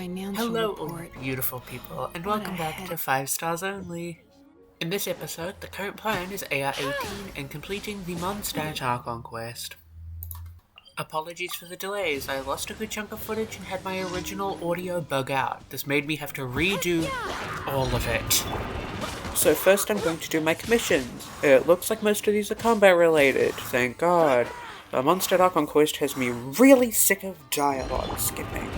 Hello, all beautiful people, and welcome back to 5 Stars Only. In this episode, the current plan is AR-18 and completing the Mondstadt Archon quest. Apologies for the delays, I lost a good chunk of footage and had my original audio bug out. This made me have to redo all of it. So first I'm going to do my commissions. It looks like most of these are combat related, thank god. The Mondstadt Archon quest has me really sick of dialogue skipping.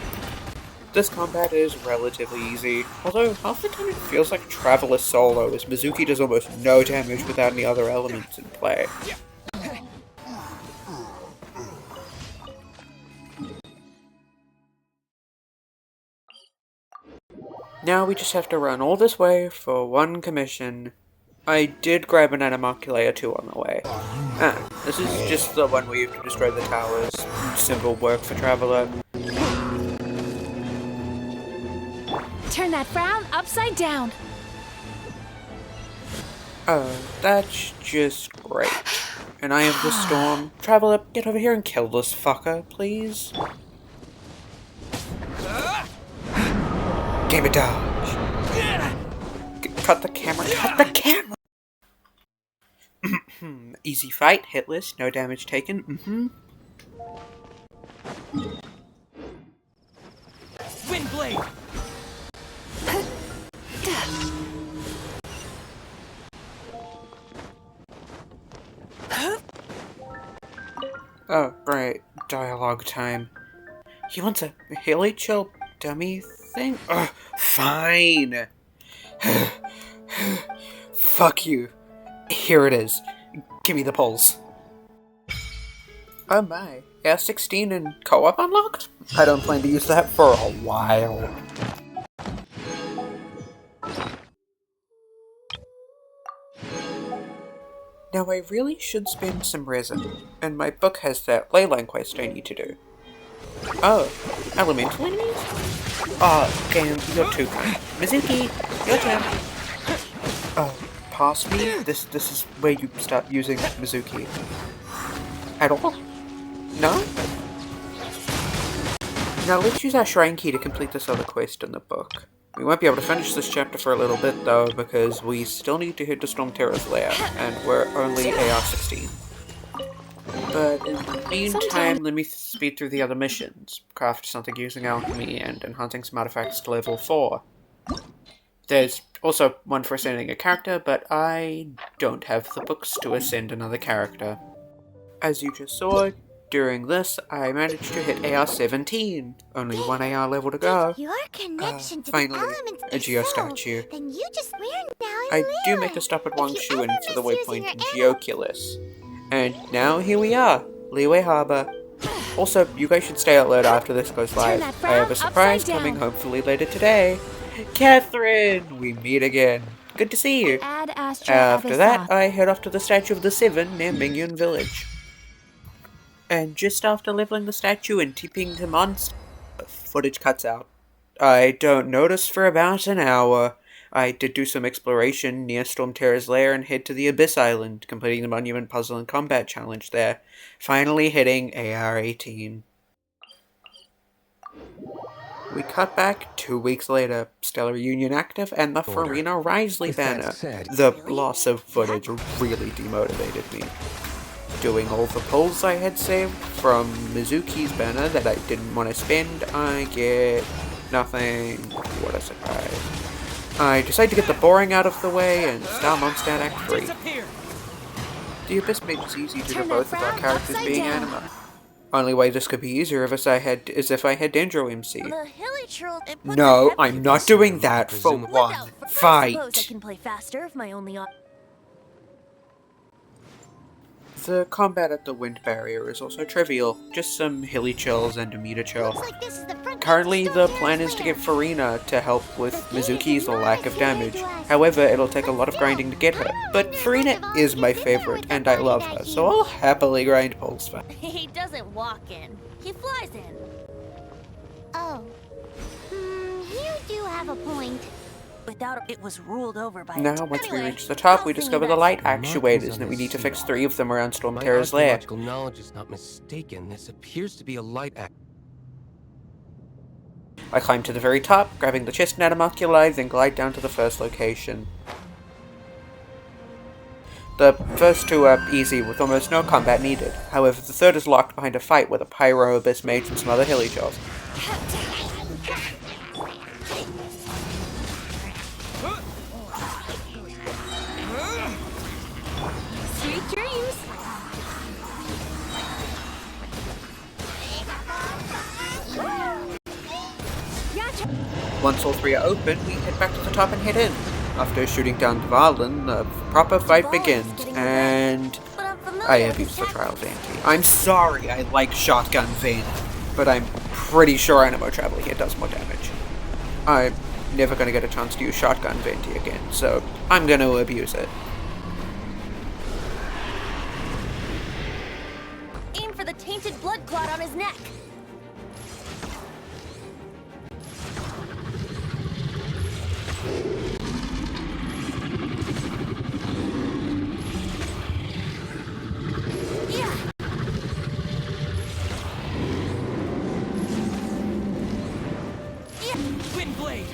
This combat is relatively easy, although half the time it feels like Traveler solo, as Mizuki does almost no damage without any other elements in play. Now we just have to run all this way for one commission. I did grab an Animalculator too on the way. This is just the one where you have to destroy the towers. Simple work for Traveler. Turn that frown upside down. That's just great. And I am the Storm. Traveler, get over here and kill this fucker, please. Damn it, dodge. Cut the camera, cut the camera! Easy fight, hitless, no damage taken, Windblade! Oh, right. Dialogue time. He wants a hilly chill dummy thing? Ugh, fine! Fuck you. Here it is. Give me the pulse. Oh my. AR-16 and co-op unlocked? I don't plan to use that for a while. Now I really should spend some resin, and my book has that leyline quest I need to do. Oh, elemental enemies? Oh, damn, you're too kind. Mizuki, your turn. Oh, past me? This is where you start using Mizuki. At all? No? Now let's use our shrine key to complete this other quest in the book. We won't be able to finish this chapter for a little bit though, because we still need to head to Stormterror's lair, and we're only AR-16. But in the meantime, let me speed through the other missions. Craft something using alchemy, and enhancing some artifacts to level 4. There's also one for ascending a character, but I don't have the books to ascend another character. As you just saw, during this, I managed to hit AR-17. Only one AR level to go. Your connection to Finally, the elements a Geo statue. Then you just wear now I do make a stop at Wangshu and for the waypoint in Geoculus. And now here we are, Leeway Harbor. Also, you guys should stay alert after this goes live. I have a surprise coming hopefully later today. Catherine! We meet again. Good to see you. After that, I head off to the Statue of the Seven near Mingyun Village. And just after leveling the statue and tipping the monster, footage cuts out. I don't notice for about an hour. I did do some exploration near Stormterror's lair and head to the Abyss Island, completing the Monument Puzzle and Combat Challenge there, finally hitting AR-18. We cut back 2 weeks later, Stellar Reunion active, and the Farina Risley banner. The loss of footage really demotivated me. Doing all the pulls I had saved from Mizuki's banner that I didn't want to spend, I get nothing. What a surprise. I decide to get the boring out of the way and start Mondstadt Act 3. The Abyss made it easy to do both of our characters being anima. Only way this could be easier is if I had Dendro MC. No, I'm not doing that for one fight. I can play faster if my only The combat at the wind barrier is also trivial, just some hilly chills and a meter chill. Currently, the plan is to get Farina to help with Mizuki's lack of damage. However, it'll take a lot of grinding to get her. But Farina is my favorite, and I love her, so I'll happily grind pulls for her. He doesn't walk in. He flies in. Oh. You do have a point. Without it was ruled over by Now, once we reach the top, we discover the light actuators, and we need to fix 3 of them around Stormterror's lair. If my knowledge is not mistaken, this appears to be a light act. I climb to the very top, grabbing the chest and animalculi, then glide down to the first location. The first two are easy, with almost no combat needed. However, the third is locked behind a fight with a pyro, abyss mage, and some other hilly chills. Sweet dreams. Once all three are open, we head back to the top and head in. After shooting down Dvalin, the proper fight begins, and I abuse the trial Vanti. I'm sorry I like shotgun Vanti, but I'm pretty sure Animo Traveler here does more damage. I'm never going to get a chance to use shotgun Vanti again, so I'm going to abuse it. Aim for the tainted blood clot on his neck. Windblade!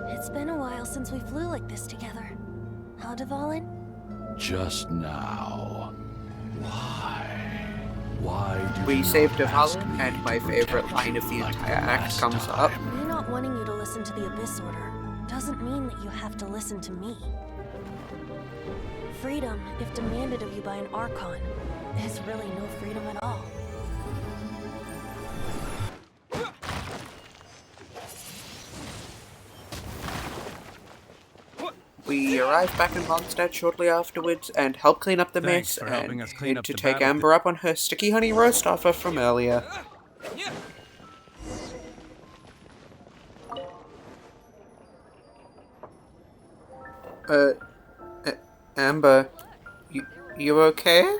It's been a while since we flew like this together. Huh, Dvalin? Just now. Why? Why do We you saved not ask Dvalin, me and my to favorite protect line you of the like entire act last comes up. time? Me not wanting you to listen to the Abyss Order doesn't mean that you have to listen to me. Freedom, if demanded of you by an Archon, is really no freedom at all. We arrive back in Mondstadt shortly afterwards and help clean up the Thanks mess for helping and us clean head up to the take battle. Amber up on her sticky honey roast offer from earlier. Uh, Amber, you okay?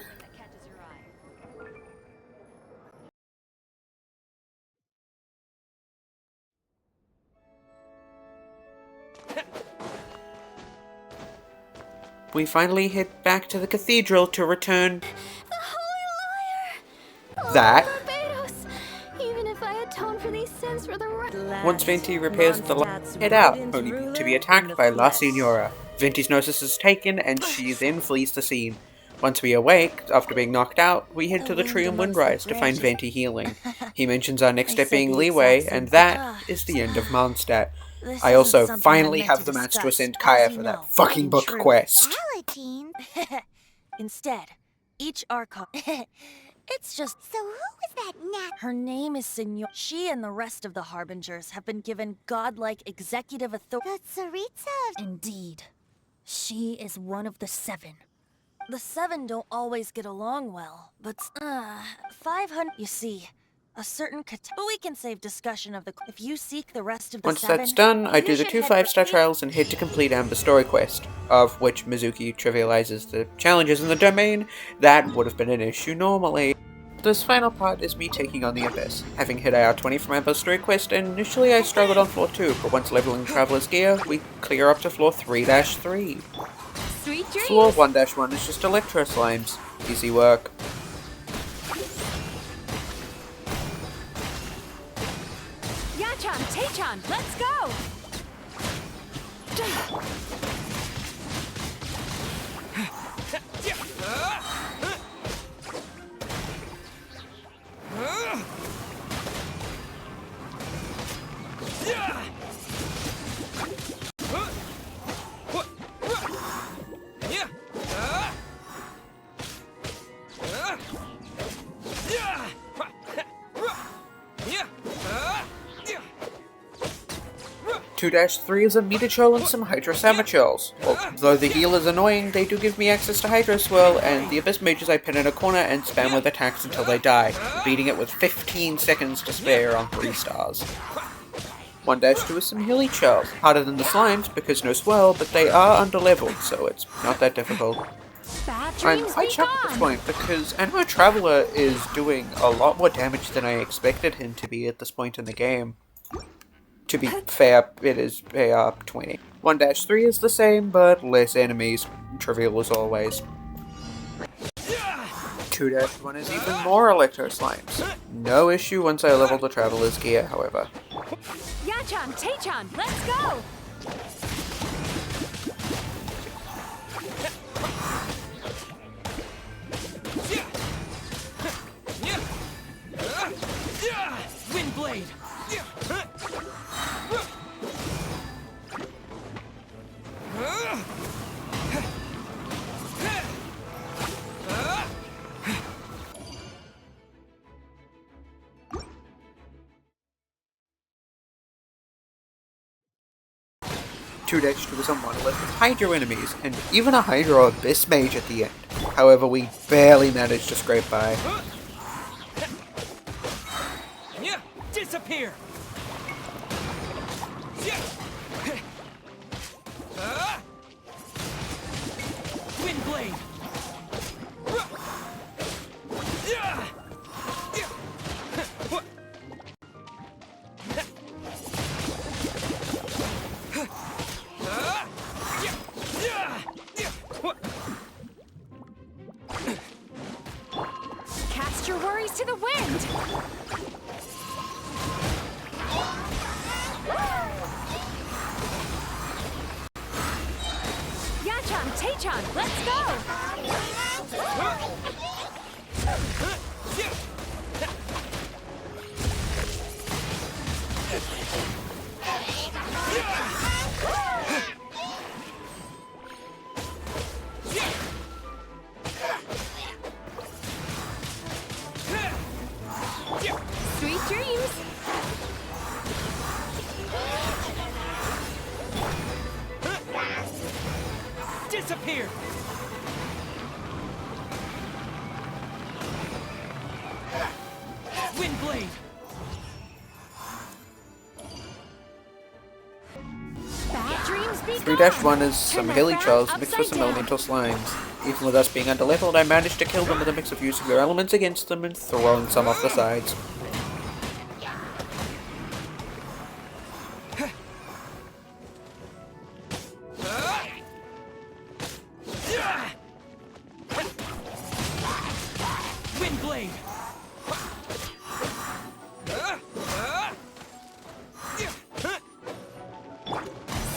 We finally head back to the cathedral to return The Holy Liar! that. Barbados! Even if I atone for these sins for the Once Venti repairs the head out, only to be attacked by La Signora. Venti's gnosis is taken, and she then flees the scene. Once we awake, after being knocked out, we head to the tree in Windrise to find Venti healing. He mentions our next step being Leeway, and that is the end of Mondstadt. I also finally have the mats to ascend Kaya for that fucking book quest. Palatine. Instead, each Archon. It's just. So who is that Nat? Her name is Signor. She and the rest of the Harbingers have been given godlike executive authority. The Tsaritsa. Indeed. She is one of the seven. The seven don't always get along well, but 500. You see, a certain but we can save discussion of the. If you seek the rest of the Once seven, that's done, I you do the should two head for 5-star three- trials and head to complete Amber's story quest, of which Mizuki trivializes the challenges in the domain. That would have been an issue normally. This final part is me taking on the Abyss, having hit AR 20 from Amber's story quest, and initially I struggled on floor 2, but once leveling Traveler's gear, we clear up to floor 3-3. Sweet dreams. Floor 1-1 is just Electro Slimes. Easy work. Yachan, Taechan, let's go! Two 3 is a Metacholl and some Hydro Samachells. Although the heal is annoying, they do give me access to Hydro Swirl, and the Abyss Mages I pin in a corner and spam with attacks until they die, beating it with 15 seconds to spare on 3 stars. 1-2 is some Hilly Shells, harder than the Slimes because no Swirl, but they are under-leveled, so it's not that difficult. I'm quite shocked at this point, because Animo Traveler is doing a lot more damage than I expected him to be at this point in the game. To be fair, it is a 20. 1-3 is the same, but less enemies. Trivial as always. 2-1 is even more Electro Slimes. No issue once I level the Traveler's gear, however. Yachan, Taechan, let's go! Windblade! 2-2 is on monolith with Hydro enemies, and even a Hydro Abyss Mage at the end. However, we barely managed to scrape by. Disappear! Windblade! Cast your worries to the wind! Yachan, Taechan, let's go! Sweet dreams! Disappear! Windblade! Bad dreams be 3-1 is some hilly chars mixed with some elemental slimes. Even with us being underleveled, I managed to kill them with a mix of using their elements against them and throwing some off the sides. Windblade!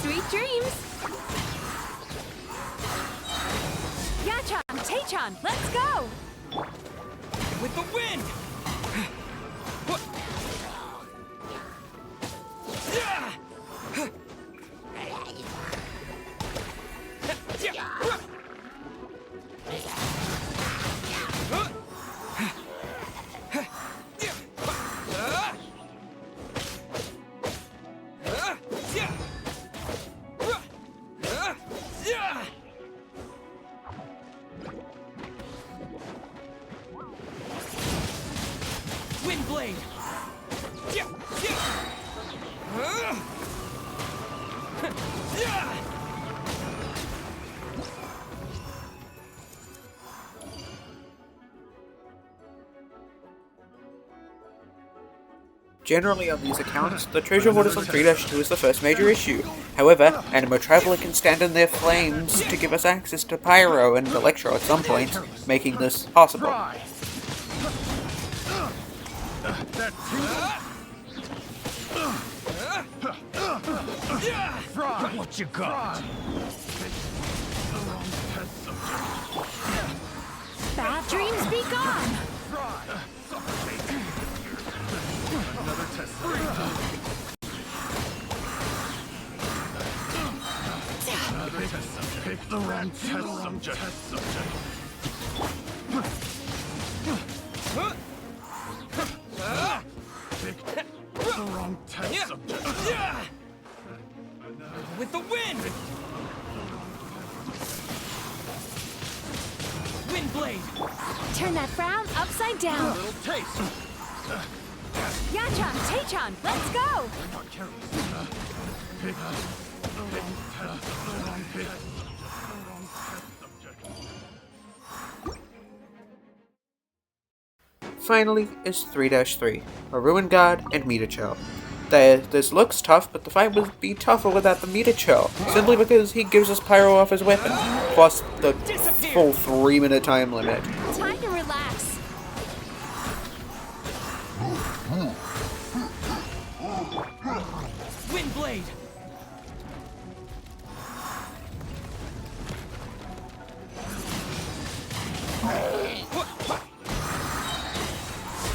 Sweet dreams! Yachan, Taechan, let's go! With the wind! Windblade! Generally on these accounts, the treasure hoarders on 3-2 is the first major issue. However, Animo Traveler can stand in their flames to give us access to Pyro and Electro at some point, making this possible. What you got? Bad dreams be gone! Another test. Another test subject. Pick the wrong test subject. Pick the wrong test subject. With the wind! Windblade! Turn that frown upside down! Little taste. Yachan, Taechan, let's go! Pick the wrong test. The wrong pick. The wrong test subject. Finally is 3-3, a Ruin Guard and Meter Chart. This looks tough, but the fight would be tougher without the meter chill, simply because he gives us pyro off his weapon, plus the full 3-minute time limit. Time to relax. Wind blade.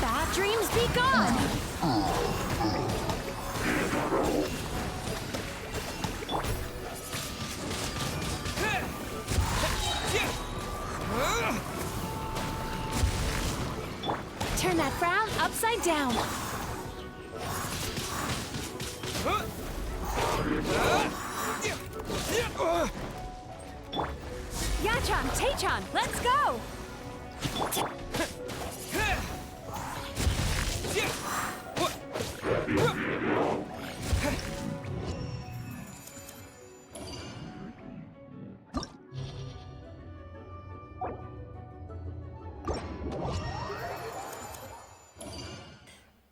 Bad dreams be gone. Turn that frown upside down. Yachan, Taechan, let's go!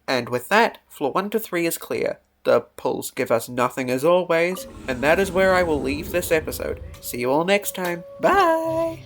And with that, floor 1 to 3 is clear. The pulls give us nothing as always, and that is where I will leave this episode. See you all next time. Bye!